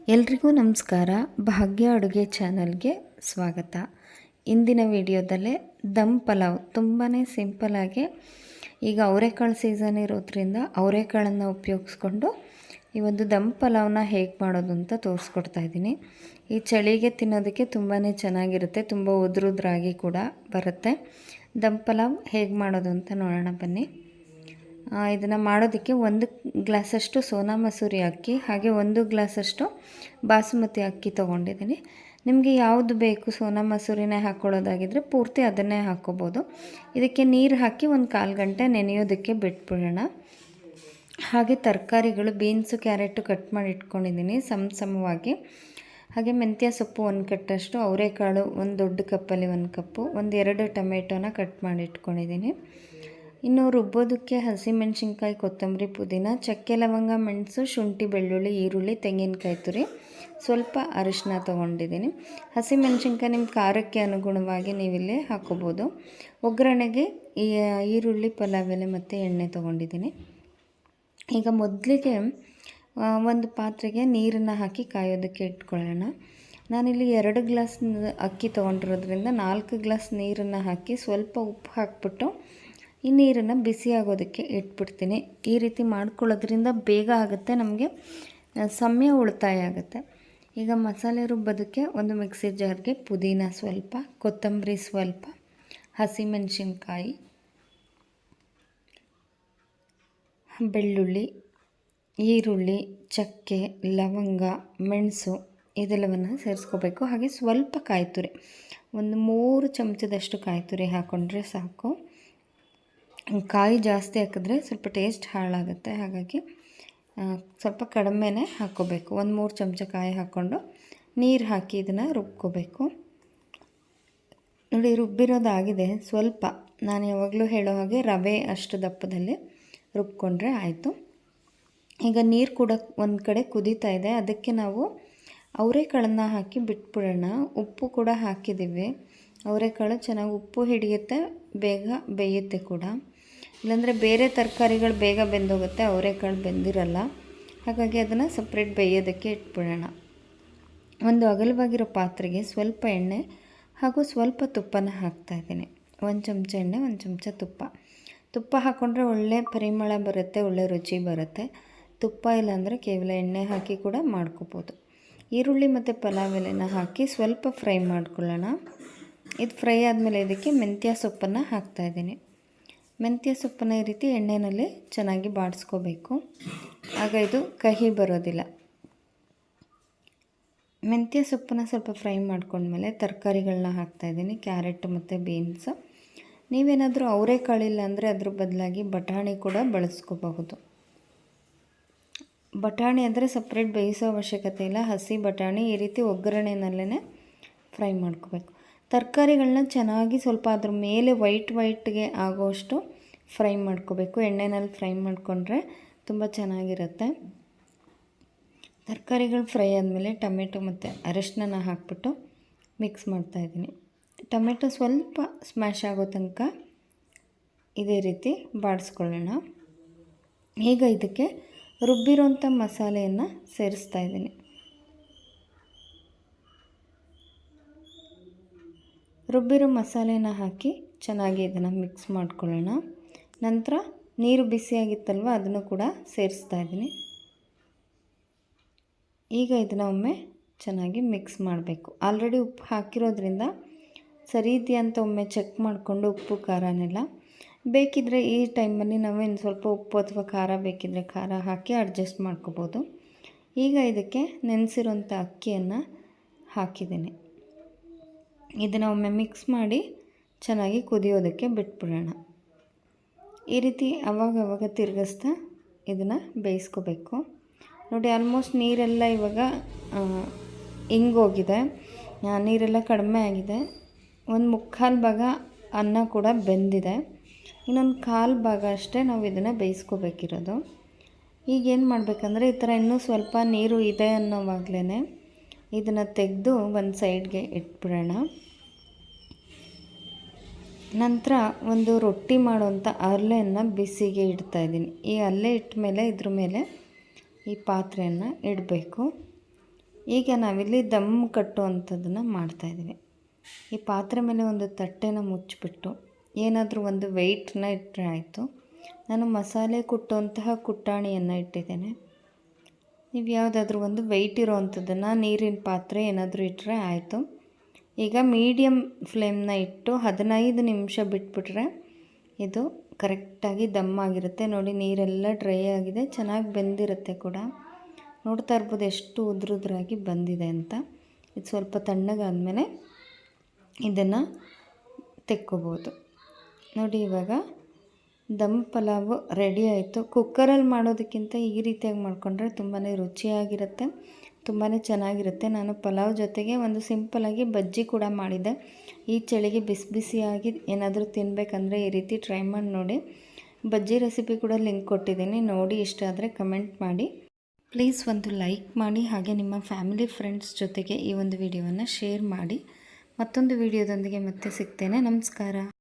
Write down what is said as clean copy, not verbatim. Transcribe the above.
ಎಲ್ರಿಗೂ ನಮಸ್ಕಾರ. ಭಾಗ್ಯ ಅಡುಗೆ ಚಾನಲ್ಗೆ ಸ್ವಾಗತ. ಇಂದಿನ ವಿಡಿಯೋದಲ್ಲೇ ದಮ್ ಪಲಾವ್ ತುಂಬಾ ಸಿಂಪಲಾಗಿ, ಈಗ ಅವರೆಕಾಳು ಸೀಸನ್ ಇರೋದ್ರಿಂದ ಅವರೆಕಾಳನ್ನು ಉಪಯೋಗಿಸ್ಕೊಂಡು ಈ ಒಂದು ದಮ್ ಪಲಾವ್ನ ಹೇಗೆ ಮಾಡೋದು ಅಂತ ತೋರಿಸ್ಕೊಡ್ತಾ ಇದ್ದೀನಿ. ಈ ಚಳಿಗೆ ತಿನ್ನೋದಕ್ಕೆ ತುಂಬಾ ಚೆನ್ನಾಗಿರುತ್ತೆ, ತುಂಬ ಉದುರುದ್ರಾಗಿ ಕೂಡ ಬರುತ್ತೆ. ದಮ್ ಪಲಾವ್ ಹೇಗೆ ಮಾಡೋದು ಅಂತ ನೋಡೋಣ ಬನ್ನಿ. ಇದನ್ನು ಮಾಡೋದಕ್ಕೆ 1 ಗ್ಲಾಸಷ್ಟು ಸೋನಾ ಮಸೂರಿ ಅಕ್ಕಿ, ಹಾಗೆ 1 ಗ್ಲಾಸಷ್ಟು ಬಾಸುಮತಿ ಅಕ್ಕಿ ತೊಗೊಂಡಿದ್ದೀನಿ. ನಿಮಗೆ ಯಾವುದು ಬೇಕು, ಸೋನಾ ಮಸೂರಿನೇ ಹಾಕ್ಕೊಳ್ಳೋದಾಗಿದ್ದರೆ ಪೂರ್ತಿ ಅದನ್ನೇ ಹಾಕ್ಕೋಬೋದು. ಇದಕ್ಕೆ ನೀರು ಹಾಕಿ 1/4 ಗಂಟೆ ನೆನೆಯೋದಕ್ಕೆ ಬಿಟ್ಬಿಡೋಣ. ಹಾಗೆ ತರಕಾರಿಗಳು ಬೀನ್ಸು, ಕ್ಯಾರೆಟು ಕಟ್ ಮಾಡಿ ಇಟ್ಕೊಂಡಿದ್ದೀನಿ ಸಮವಾಗಿ. ಹಾಗೆ ಮೆಂತ್ಯ ಸೊಪ್ಪು 1 ಕಟ್ಟಷ್ಟು, ಅವರೆಕಾಳು 1 ದೊಡ್ಡ ಕಪ್ಪಲ್ಲಿ 1 ಕಪ್ಪು, 1-2 ಟೊಮೆಟೊನ ಕಟ್ ಮಾಡಿ ಇಟ್ಕೊಂಡಿದ್ದೀನಿ. ಇನ್ನು ರುಬ್ಬೋದಕ್ಕೆ ಹಸಿಮೆಣಸಿನ್ಕಾಯಿ, ಕೊತ್ತಂಬರಿ, ಪುದೀನ, ಚಕ್ಕೆ, ಲವಂಗ, ಮೆಣಸು, ಶುಂಠಿ, ಬೆಳ್ಳುಳ್ಳಿ, ಈರುಳ್ಳಿ, ತೆಂಗಿನಕಾಯಿ ತುರಿ, ಸ್ವಲ್ಪ ಅರಿಶಿನ ತೊಗೊಂಡಿದ್ದೀನಿ. ಹಸಿಮೆಣಸಿನ್ಕಾಯಿ ನಿಮ್ಮ ಖಾರಕ್ಕೆ ಅನುಗುಣವಾಗಿ ನೀವಿಲ್ಲಿ ಹಾಕ್ಕೋಬೋದು. ಒಗ್ಗರಣೆಗೆ ಈರುಳ್ಳಿ, ಪಲಾವ್ ಎಲೆ ಮತ್ತು ಎಣ್ಣೆ ತೊಗೊಂಡಿದ್ದೀನಿ. ಈಗ ಮೊದಲಿಗೆ ಒಂದು ಪಾತ್ರೆಗೆ ನೀರನ್ನು ಹಾಕಿ ಕಾಯೋದಕ್ಕೆ ಇಟ್ಕೊಳ್ಳೋಣ. ನಾನಿಲ್ಲಿ 2 ಗ್ಲಾಸ್ ಅಕ್ಕಿ ತೊಗೊಂಡಿರೋದ್ರಿಂದ 4 ಗ್ಲಾಸ್ ನೀರನ್ನು ಹಾಕಿ ಸ್ವಲ್ಪ ಉಪ್ಪು ಹಾಕ್ಬಿಟ್ಟು ಈ ನೀರನ್ನು ಬಿಸಿ ಆಗೋದಕ್ಕೆ ಇಟ್ಬಿಡ್ತೀನಿ. ಈ ರೀತಿ ಮಾಡ್ಕೊಳ್ಳೋದ್ರಿಂದ ಬೇಗ ಆಗುತ್ತೆ, ನಮಗೆ ಸಮಯ ಉಳಿತಾಯ ಆಗುತ್ತೆ. ಈಗ ಮಸಾಲೆ ರುಬ್ಬೋದಕ್ಕೆ ಒಂದು ಮಿಕ್ಸಿ ಜಾರ್ಗೆ ಪುದೀನ ಸ್ವಲ್ಪ, ಕೊತ್ತಂಬರಿ ಸ್ವಲ್ಪ, ಹಸಿಮೆಣಸಿನ್ಕಾಯಿ, ಬೆಳ್ಳುಳ್ಳಿ, ಈರುಳ್ಳಿ, ಚಕ್ಕೆ, ಲವಂಗ, ಮೆಣಸು ಇದೆಲ್ಲವನ್ನು ಸೇರಿಸ್ಕೋಬೇಕು. ಹಾಗೆ ಸ್ವಲ್ಪ ಕಾಯಿ ತುರಿ, ಒಂದು 3 ಚಮಚದಷ್ಟು ಕಾಯಿ ತುರಿ ಹಾಕ್ಕೊಂಡ್ರೆ ಸಾಕು. ಕಾಯಿ ಜಾಸ್ತಿ ಹಾಕಿದ್ರೆ ಸ್ವಲ್ಪ ಟೇಸ್ಟ್ ಹಾಳಾಗುತ್ತೆ, ಹಾಗಾಗಿ ಸ್ವಲ್ಪ ಕಡಿಮೆನೇ ಹಾಕ್ಕೋಬೇಕು. 1-3 ಚಮಚ ಕಾಯಿ ಹಾಕ್ಕೊಂಡು ನೀರು ಹಾಕಿ ಇದನ್ನು ರುಬ್ಕೋಬೇಕು. ನೋಡಿ, ರುಬ್ಬಿರೋದಾಗಿದೆ. ಸ್ವಲ್ಪ ನಾನು ಯಾವಾಗಲೂ ಹೇಳೋ ಹಾಗೆ ರವೆ ಅಷ್ಟು ದಪ್ಪದಲ್ಲಿ ರುಬ್ಕೊಂಡ್ರೆ ಆಯಿತು. ಈಗ ನೀರು ಕೂಡ ಒಂದು ಕಡೆ ಕುದೀತಾ ಇದೆ, ಅದಕ್ಕೆ ನಾವು ಅವರೆಕಾಳನ್ನು ಹಾಕಿ ಬಿಟ್ಬಿಡೋಣ. ಉಪ್ಪು ಕೂಡ ಹಾಕಿದ್ದೀವಿ. ಅವರೆಕಾಳು ಚೆನ್ನಾಗಿ ಉಪ್ಪು ಹಿಡಿಯುತ್ತೆ, ಬೇಗ ಬೇಯುತ್ತೆ ಕೂಡ. ಇಲ್ಲಾಂದರೆ ಬೇರೆ ತರಕಾರಿಗಳು ಬೇಗ ಬೆಂದೋಗುತ್ತೆ, ಅವರೆಕಾಳು ಬೆಂದಿರಲ್ಲ. ಹಾಗಾಗಿ ಅದನ್ನು ಸಪ್ರೇಟ್ ಬೇಯೋದಕ್ಕೆ ಇಟ್ಬಿಡೋಣ. ಒಂದು ಅಗಲವಾಗಿರೋ ಪಾತ್ರೆಗೆ ಸ್ವಲ್ಪ ಎಣ್ಣೆ ಹಾಗೂ ಸ್ವಲ್ಪ ತುಪ್ಪನ ಹಾಕ್ತಾಯಿದ್ದೀನಿ. 1 ಚಮಚ ಎಣ್ಣೆ, 1 ಚಮಚ ತುಪ್ಪ ಹಾಕ್ಕೊಂಡ್ರೆ ಒಳ್ಳೆ ಪರಿಮಳ ಬರುತ್ತೆ, ಒಳ್ಳೆ ರುಚಿ ಬರುತ್ತೆ. ತುಪ್ಪ ಇಲ್ಲಾಂದರೆ ಕೇವಲ ಎಣ್ಣೆ ಹಾಕಿ ಕೂಡ ಮಾಡ್ಕೋಬೋದು. ಈರುಳ್ಳಿ ಮತ್ತು ಪಲಾವ್ ಎಲೆನ ಹಾಕಿ ಸ್ವಲ್ಪ ಫ್ರೈ ಮಾಡ್ಕೊಳ್ಳೋಣ. ಇದು ಫ್ರೈ ಆದಮೇಲೆ ಇದಕ್ಕೆ ಮೆಂತ್ಯ ಸೊಪ್ಪನ್ನು ಹಾಕ್ತಾಯಿದ್ದೀನಿ. ಮೆಂತ್ಯ ಸೊಪ್ಪನ್ನು ಈ ರೀತಿ ಎಣ್ಣೆಯಲ್ಲಿ ಚೆನ್ನಾಗಿ ಬಾಡಿಸ್ಕೋಬೇಕು, ಆಗ ಇದು ಕಹಿ ಬರೋದಿಲ್ಲ. ಮೆಂತ್ಯ ಸೊಪ್ಪನ್ನು ಸ್ವಲ್ಪ ಫ್ರೈ ಮಾಡ್ಕೊಂಡ್ಮೇಲೆ ತರಕಾರಿಗಳನ್ನ ಹಾಕ್ತಾಯಿದ್ದೀನಿ. ಕ್ಯಾರೆಟ್ ಮತ್ತು ಬೀನ್ಸ್. ನೀವೇನಾದರೂ ಅವರೆಕಾಳಿಲ್ಲ ಅಂದರೆ ಅದ್ರ ಬದಲಾಗಿ ಬಟಾಣಿ ಕೂಡ ಬಳಸ್ಕೋಬಹುದು. ಬಟಾಣಿ ಅಂದರೆ ಸಪ್ರೇಟ್ ಬೇಯಿಸೋ ಅವಶ್ಯಕತೆ ಇಲ್ಲ, ಹಸಿ ಬಟಾಣಿ ಈ ರೀತಿ ಒಗ್ಗರಣೆನಲ್ಲೇ ಫ್ರೈ ಮಾಡ್ಕೋಬೇಕು. ತರಕಾರಿಗಳನ್ನ ಚೆನ್ನಾಗಿ ಸ್ವಲ್ಪ ಅದ್ರ ಮೇಲೆ ವೈಟ್ಗೆ ಆಗೋಷ್ಟು ಫ್ರೈ ಮಾಡ್ಕೋಬೇಕು. ಎಣ್ಣೆನಲ್ಲಿ ಫ್ರೈ ಮಾಡಿಕೊಂಡ್ರೆ ತುಂಬ ಚೆನ್ನಾಗಿರುತ್ತೆ. ತರಕಾರಿಗಳು ಫ್ರೈ ಆದಮೇಲೆ ಟೊಮೆಟೊ ಮತ್ತು ಅರಿಶಿನ ಹಾಕ್ಬಿಟ್ಟು ಮಿಕ್ಸ್ ಮಾಡ್ತಾಯಿದ್ದೀನಿ. ಟೊಮೆಟೊ ಸ್ವಲ್ಪ ಸ್ಮ್ಯಾಶ್ ಆಗೋ ತನಕ ಇದೇ ರೀತಿ ಬಾಡಿಸ್ಕೊಳ್ಳೋಣ. ಈಗ ಇದಕ್ಕೆ ರುಬ್ಬಿರೋಂಥ ಮಸಾಲೆಯನ್ನು ಸೇರಿಸ್ತಾಯಿದ್ದೀನಿ. ರುಬ್ಬಿರೋ ಮಸಾಲೆನ ಹಾಕಿ ಚೆನ್ನಾಗಿ ಇದನ್ನು ಮಿಕ್ಸ್ ಮಾಡ್ಕೊಳ್ಳೋಣ. ನಂತರ ನೀರು ಬಿಸಿಯಾಗಿತ್ತಲ್ವ ಅದನ್ನು ಕೂಡ ಸೇರಿಸ್ತಾ ಇದ್ದೀನಿ. ಈಗ ಇದನ್ನು ಒಮ್ಮೆ ಚೆನ್ನಾಗಿ ಮಿಕ್ಸ್ ಮಾಡಬೇಕು. ಆಲ್ರೆಡಿ ಉಪ್ಪು ಹಾಕಿರೋದ್ರಿಂದ ಸರಿ ಇದೆಯಾ ಅಂತ ಒಮ್ಮೆ ಚೆಕ್ ಮಾಡಿಕೊಂಡು ಉಪ್ಪು ಖಾರನೆಲ್ಲ ಬೇಕಿದ್ದರೆ ಈ ಟೈಮಲ್ಲಿ ನಾವು ಇನ್ನು ಸ್ವಲ್ಪ ಉಪ್ಪು ಅಥವಾ ಖಾರ ಬೇಕಿದ್ದರೆ ಖಾರ ಹಾಕಿ ಅಡ್ಜಸ್ಟ್ ಮಾಡ್ಕೋಬೋದು. ಈಗ ಇದಕ್ಕೆ ನೆನೆಸಿರೋಂಥ ಅಕ್ಕಿಯನ್ನು ಹಾಕಿದ್ದೀನಿ. ಇದನ್ನು ಒಮ್ಮೆ ಮಿಕ್ಸ್ ಮಾಡಿ ಚೆನ್ನಾಗಿ ಕುದಿಯೋದಕ್ಕೆ ಬಿಟ್ಬಿಡೋಣ. ಈ ರೀತಿ ಅವಾಗವಾಗ ತಿರುಗಿಸ್ತಾ ಇದನ್ನು ಬೇಯಿಸ್ಕೋಬೇಕು. ನೋಡಿ, ಆಲ್ಮೋಸ್ಟ್ ನೀರೆಲ್ಲ ಇವಾಗ ಇಂಗೋಗಿದೆ, ನೀರೆಲ್ಲ ಕಡಿಮೆ ಆಗಿದೆ. 1/4 ಭಾಗ ಅನ್ನ ಕೂಡ ಬೆಂದಿದೆ. ಇನ್ನೊಂದು 1/4 ಭಾಗ ಅಷ್ಟೇ ನಾವು ಇದನ್ನು ಬೇಯಿಸ್ಕೋಬೇಕಿರೋದು. ಈಗೇನು ಮಾಡಬೇಕಂದ್ರೆ ಈ ಥರ ಇನ್ನೂ ಸ್ವಲ್ಪ ನೀರು ಇದೆ ಅನ್ನೋವಾಗಲೇ ಇದನ್ನು ತೆಗೆದು ಒಂದು ಸೈಡ್ಗೆ ಇಟ್ಬಿಡೋಣ. ನಂತರ ಒಂದು ರೊಟ್ಟಿ ಮಾಡುವಂಥ ಹರಳೆಯನ್ನು ಬಿಸಿಗೆ ಇಡ್ತಾಯಿದ್ದೀನಿ. ಈ ಹರಳೆ ಇಟ್ಟ ಮೇಲೆ ಇದ್ರ ಮೇಲೆ ಈ ಪಾತ್ರೆಯನ್ನು ಇಡಬೇಕು. ಈಗ ನಾವಿಲ್ಲಿ ದಮ್ ಕಟ್ಟುವಂಥದ್ದನ್ನು ಮಾಡ್ತಾಯಿದ್ದೀವಿ. ಈ ಪಾತ್ರೆ ಮೇಲೆ ಒಂದು ತಟ್ಟೆನ ಮುಚ್ಚಿಬಿಟ್ಟು ಏನಾದರೂ ಒಂದು ವೆಯ್ಟನ್ನ ಇಟ್ಟರೆ ಆಯಿತು. ನಾನು ಮಸಾಲೆ ಕುಟ್ಟುವಂತಹ ಕುಟ್ಟಾಣಿಯನ್ನು ಇಟ್ಟಿದ್ದೇನೆ. ನೀವು ಯಾವುದಾದ್ರೂ ಒಂದು ವೆಯ್ಟ್ ಇರೋವಂಥದ್ದನ್ನು ನೀರಿನ ಪಾತ್ರೆ ಏನಾದರೂ ಇಟ್ಟರೆ ಆಯಿತು. ಈಗ ಮೀಡಿಯಮ್ ಫ್ಲೇಮ್ನ ಇಟ್ಟು 15 ನಿಮಿಷ ಬಿಟ್ಬಿಟ್ರೆ ಇದು ಕರೆಕ್ಟಾಗಿ ದಮ್ ಆಗಿರುತ್ತೆ. ನೋಡಿ, ನೀರೆಲ್ಲ ಡ್ರೈ ಆಗಿದೆ, ಚೆನ್ನಾಗಿ ಬೆಂದಿರುತ್ತೆ ಕೂಡ. ನೋಡ್ತಾ ಇರ್ಬೋದು ಎಷ್ಟು ಉದ್ರುದ್ರಾಗಿ ಬಂದಿದೆ ಅಂತ. ಇದು ಸ್ವಲ್ಪ ತಣ್ಣಗಾದ್ಮೇಲೆ ಇದನ್ನು ತೆಕ್ಕೋಬೋದು. ನೋಡಿ, ಇವಾಗ ದಮ್ ಪಲಾವು ರೆಡಿ ಆಯಿತು. ಕುಕ್ಕರಲ್ಲಿ ಮಾಡೋದಕ್ಕಿಂತ ಈ ರೀತಿಯಾಗಿ ಮಾಡಿಕೊಂಡ್ರೆ ತುಂಬಾ ರುಚಿಯಾಗಿರುತ್ತೆ, ತುಂಬಾ ಚೆನ್ನಾಗಿರುತ್ತೆ. ನಾನು ಪಲಾವ್ ಜೊತೆಗೆ ಒಂದು ಸಿಂಪಲಾಗಿ ಬಜ್ಜಿ ಕೂಡ ಮಾಡಿದ್ದೆ. ಈ ಚಳಿಗೆ ಬಿಸಿ ಬಿಸಿಯಾಗಿ ಏನಾದರೂ ತಿನ್ನಬೇಕಂದ್ರೆ ಈ ರೀತಿ ಟ್ರೈ ಮಾಡಿ ನೋಡಿ. ಬಜ್ಜಿ ರೆಸಿಪಿ ಕೂಡ ಲಿಂಕ್ ಕೊಟ್ಟಿದ್ದೀನಿ, ನೋಡಿ. ಇಷ್ಟ ಆದರೆ ಕಮೆಂಟ್ ಮಾಡಿ. ಪ್ಲೀಸ್ ಒಂದು ಲೈಕ್ ಮಾಡಿ, ಹಾಗೆ ನಿಮ್ಮ ಫ್ಯಾಮಿಲಿ ಫ್ರೆಂಡ್ಸ್ ಜೊತೆಗೆ ಈ ಒಂದು ವಿಡಿಯೋವನ್ನು ಶೇರ್ ಮಾಡಿ. ಮತ್ತೊಂದು ವಿಡಿಯೋದೊಂದಿಗೆ ಮತ್ತೆ ಸಿಗ್ತೇನೆ. ನಮಸ್ಕಾರ.